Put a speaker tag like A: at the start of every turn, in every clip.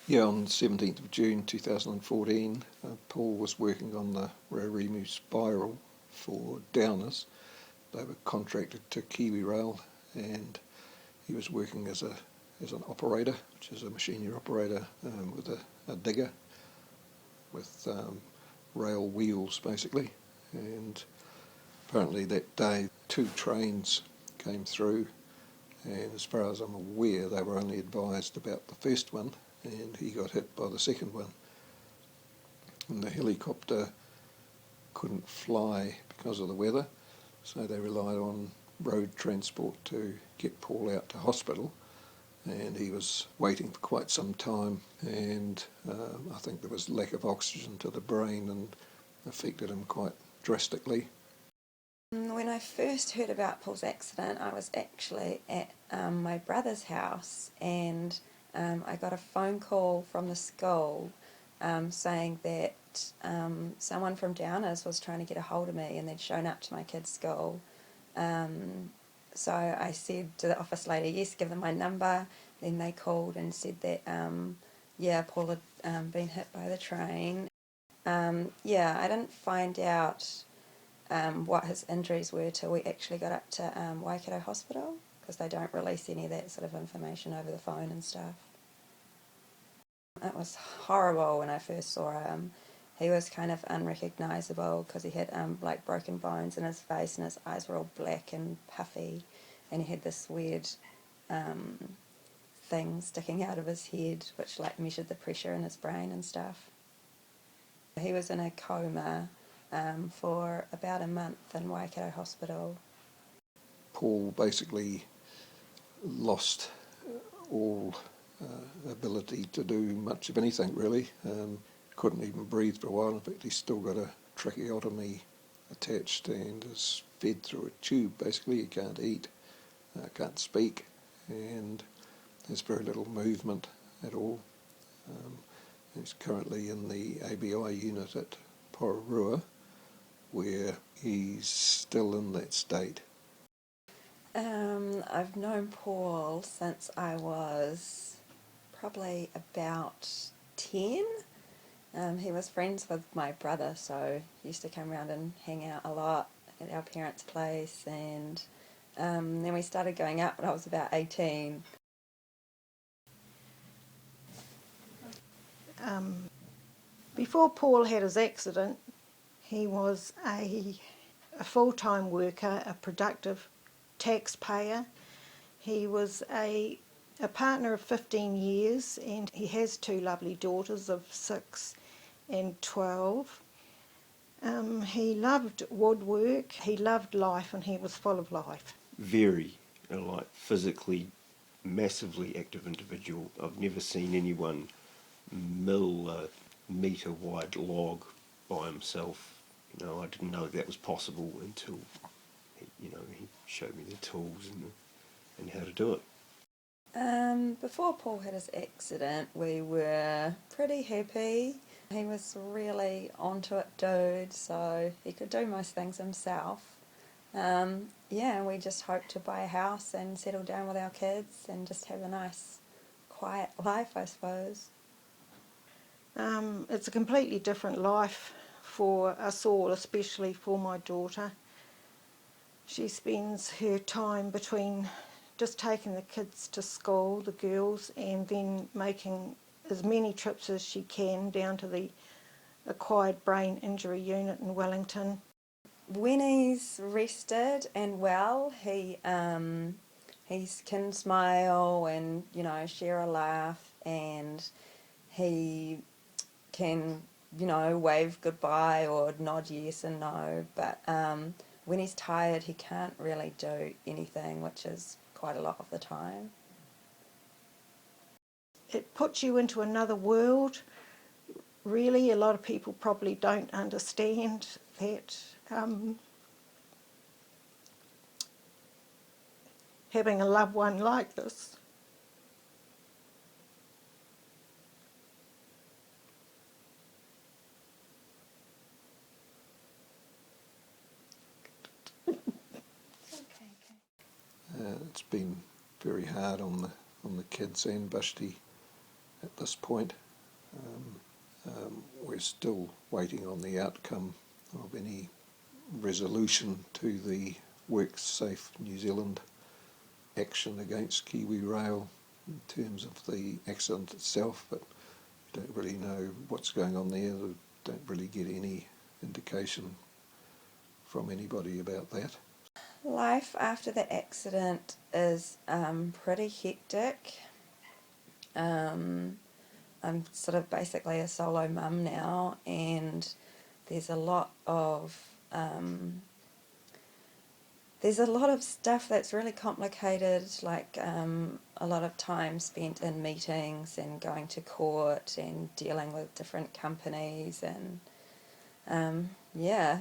A: Yeah, on the 17th of June 2014, Paul was working on the Raurimu Spiral for Downers. They were contracted to Kiwi Rail, and he was working as an operator, which is a machinery operator with a digger with rail wheels basically. And apparently that day 2 trains came through, and as far as I'm aware they were only advised about the first one, and he got hit by the second one. And the helicopter couldn't fly because of the weather, so they relied on road transport to get Paul out to hospital, and he was waiting for quite some time, and I think there was lack of oxygen to the brain and affected him quite drastically.
B: When I first heard about Paul's accident, I was actually at my brother's house, and I got a phone call from the school saying that someone from Downers was trying to get a hold of me, and they'd shown up to my kid's school. So I said to the office lady, yes, give them my number. Then they called and said that, Paul had been hit by the train. I didn't find out what his injuries were till we actually got up to Waikato Hospital, because they don't release any of that sort of information over the phone and stuff. It was horrible when I first saw him. He was kind of unrecognisable because he had like broken bones in his face, and his eyes were all black and puffy, and he had this weird thing sticking out of his head which like measured the pressure in his brain and stuff. He was in a coma for about a month in Waikato Hospital.
A: Paul basically lost all ability to do much of anything really. Couldn't even breathe for a while. In fact, he's still got a tracheotomy attached and is fed through a tube basically. He can't eat, can't speak, and there's very little movement at all. He's currently in the ABI unit at Pororua, where he's still in that state.
B: I've known Paul since I was probably about 10. He was friends with my brother, so he used to come around and hang out a lot at our parents' place, and then we started going out when I was about 18.
C: Before Paul had his accident, he was a full-time worker, a productive taxpayer. He was a partner of 15 years, and he has 2 lovely daughters of 6 and 12. He loved woodwork, he loved life, and he was full of life.
D: Very, physically massively active individual. I've never seen anyone mill a metre-wide log by himself. I didn't know that was possible until he showed me the tools and how to do it.
B: Before Paul had his accident, we were pretty happy. He was really onto it dude, so he could do most things himself. We just hoped to buy a house and settle down with our kids and just have a nice, quiet life, I suppose.
C: It's a completely different life for us all, especially for my daughter. She spends her time between just taking the kids to school, the girls, and then making as many trips as she can down to the acquired brain injury unit in Wellington.
B: When he's rested and well, he can smile and share a laugh, and he can wave goodbye or nod yes and no. But when he's tired, he can't really do anything, which is quite a lot of the time.
C: It puts you into another world. Really, a lot of people probably don't understand that having a loved one like this.
A: It's been very hard on the kids and Vashti. at this point. We're still waiting on the outcome of any resolution to the WorkSafe New Zealand action against Kiwi Rail in terms of the accident itself, but we don't really know what's going on there. We don't really get any indication from anybody about that.
B: Life after the accident is pretty hectic. I'm sort of basically a solo mum now, and there's a lot of stuff that's really complicated, like a lot of time spent in meetings and going to court and dealing with different companies and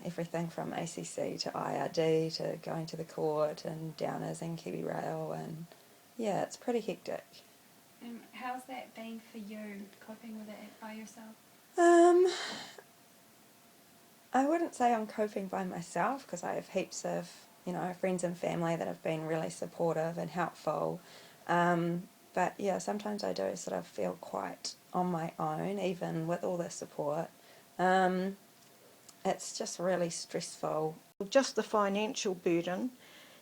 B: everything from ACC to IRD to going to the court and Downers and Kiwi Rail, and it's pretty hectic.
E: How's that been for you, coping with it by yourself?
B: I wouldn't say I'm coping by myself, because I have heaps of, friends and family that have been really supportive and helpful. But sometimes I do sort of feel quite on my own, even with all the support. It's just really stressful.
C: Just the financial burden.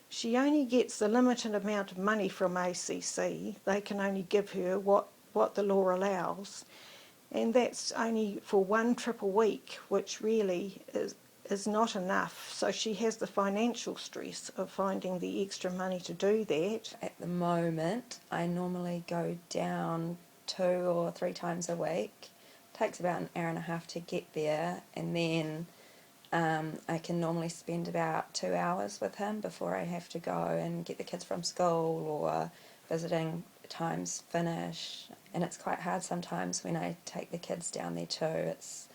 C: She only gets a limited amount of money from ACC. They can only give her what the law allows. And that's only for one trip a week, which really is not enough. So she has the financial stress of finding the extra money to do that.
B: At the moment, I normally go down 2 or 3 times a week. It takes about an hour and a half to get there, and then I can normally spend about 2 hours with him before I have to go and get the kids from school, or visiting times finish. And it's quite hard sometimes when I take the kids down there too. It's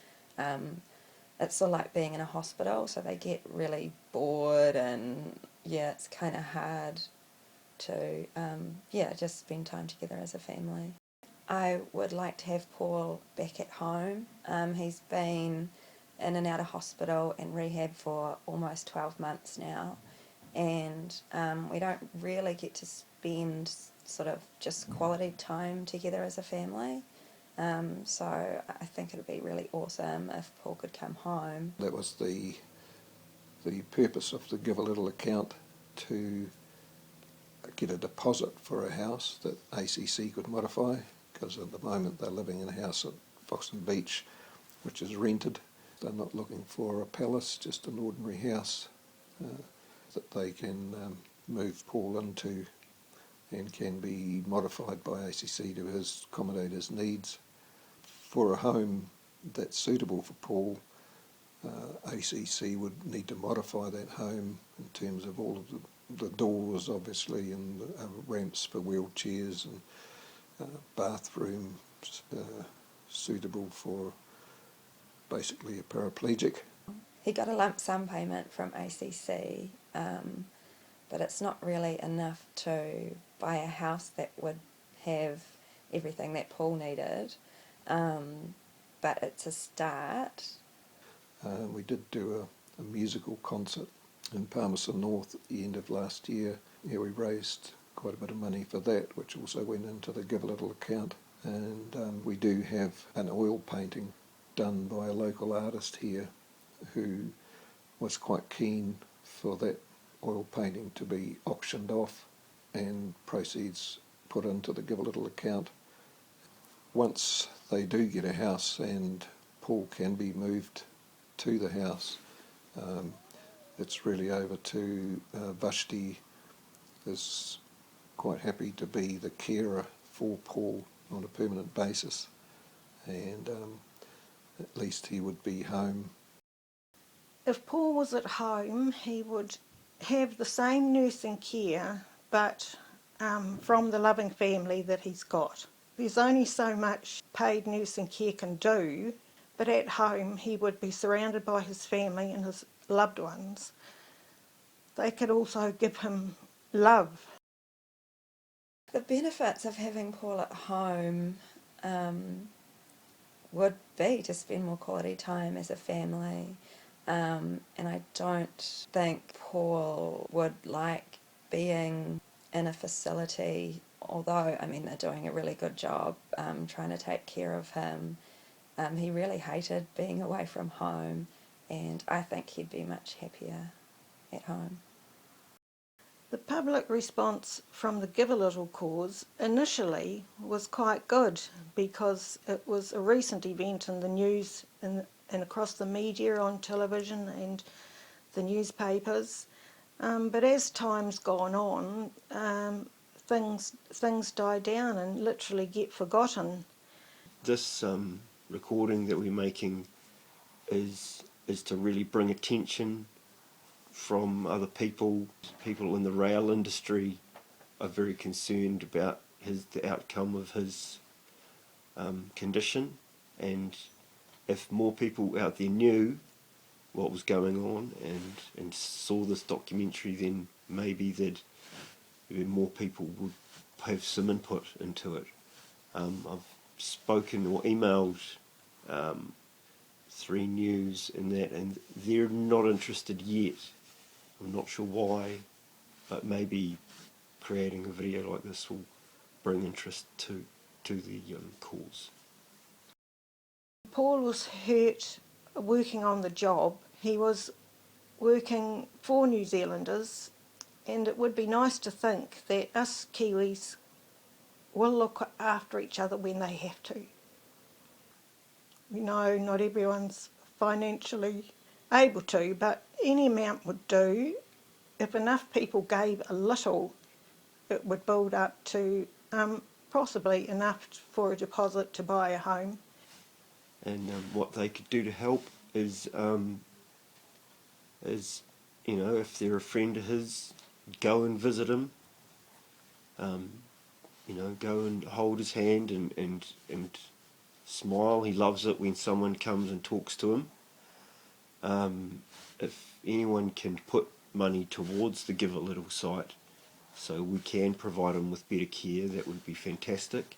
B: sort of like being in a hospital, so they get really bored, and it's kind of hard to just spend time together as a family. I would like to have Paul back at home. He's been in and out of hospital and rehab for almost 12 months now, and we don't really get to spend sort of just quality time together as a family. So I think it would be really awesome if Paul could come home.
A: That was the purpose of the Give a Little account, to get a deposit for a house that ACC could modify, because at the moment they're living in a house at Foxton Beach which is rented. They're not looking for a palace, just an ordinary house that they can move Paul into, and can be modified by ACC to accommodate his needs. For a home that's suitable for Paul, ACC would need to modify that home in terms of all of the doors, obviously, and ramps for wheelchairs, and bathrooms suitable for basically a paraplegic.
B: He got a lump sum payment from ACC, but it's not really enough to buy a house that would have everything that Paul needed, but it's a start.
A: We did do a musical concert in Palmerston North at the end of last year. We raised quite a bit of money for that, which also went into the Give a Little account. And we do have an oil painting done by a local artist here who was quite keen for that oil painting to be auctioned off and proceeds put into the Give a Little account. Once they do get a house and Paul can be moved to the house, it's really over to Vashti is quite happy to be the carer for Paul on a permanent basis, and at least he would be home.
C: If Paul was at home, he would have the same nursing care, but from the loving family that he's got. There's only so much paid nursing care can do, but at home he would be surrounded by his family and his loved ones. They could also give him love.
B: The benefits of having Paul at home would be to spend more quality time as a family, and I don't think Paul would like being in a facility although, I mean, they're doing a really good job trying to take care of him, he really hated being away from home, and I think he'd be much happier at home.
C: The public response from the Give a Little cause initially was quite good because it was a recent event in the news and across the media, on television and the newspapers. But as time's gone on, things die down and literally get forgotten.
D: This recording that we're making is to really bring attention from other people. People in the rail industry are very concerned about the outcome of his condition, and if more people out there knew what was going on and saw this documentary, then maybe more people would have some input into it. I've spoken or emailed 3 News and that, and they're not interested yet. I'm not sure why, but maybe creating a video like this will bring interest to the cause.
C: Paul was hurt working on the job. He was working for New Zealanders, and it would be nice to think that us Kiwis will look after each other when they have to. We know not everyone's financially able to, but any amount would do. If enough people gave a little, it would build up to possibly enough for a deposit to buy a home.
D: And what they could do to help is you know, if they're a friend of his, go and visit him. You know, go and hold his hand and smile. He loves it when someone comes and talks to him. If anyone can put money towards the Give a Little site so we can provide him with better care, that would be fantastic.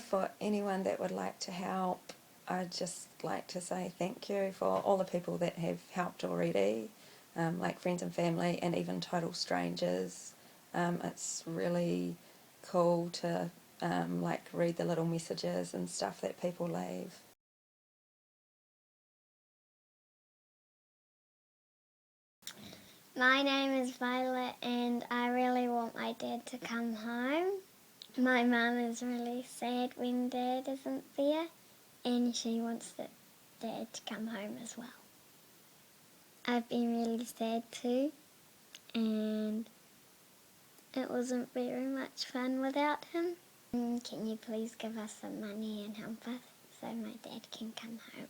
B: For anyone that would like to help, I'd just like to say thank you for all the people that have helped already, like friends and family and even total strangers. It's really cool to like read the little messages and stuff that people leave.
F: My name is Violet and I really want my dad to come home. My mum is really sad when Dad isn't there and she wants Dad to come home as well. I've been really sad too and it wasn't very much fun without him. Can you please give us some money and help us so my dad can come home?